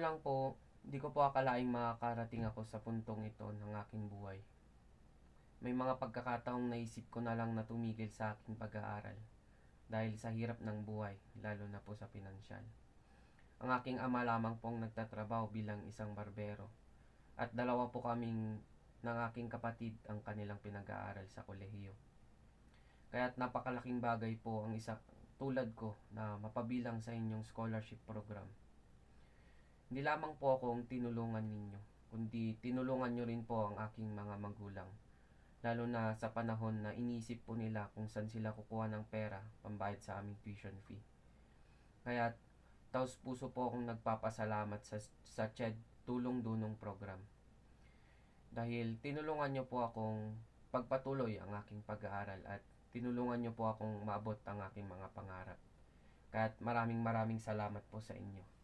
lang po, di ko po akalaing makakarating ako sa puntong ito ng aking buhay. May mga pagkakataong naisip ko na lang na tumigil sa aking pag-aaral dahil sa hirap ng buhay, lalo na po sa pinansyal. Ang aking ama lamang pong nagtatrabaho bilang isang barbero at dalawa po kaming ng aking kapatid ang kanilang pinag-aaral sa kolehiyo. Kaya't napakalaking bagay po ang isa tulad ko na mapabilang sa inyong scholarship program. Hindi lamang po akong tinulungan ninyo, kundi tinulungan nyo rin po ang aking mga magulang. Lalo na sa panahon na inisip po nila kung saan sila kukuha ng pera pambayad sa aming tuition fee. Kaya taos puso po akong nagpapasalamat sa CHED Tulong Dunong Program. Dahil tinulungan nyo po akong pagpatuloy ang aking pag-aaral at tinulungan nyo po akong maabot ang aking mga pangarap. Kaya't maraming salamat po sa inyo.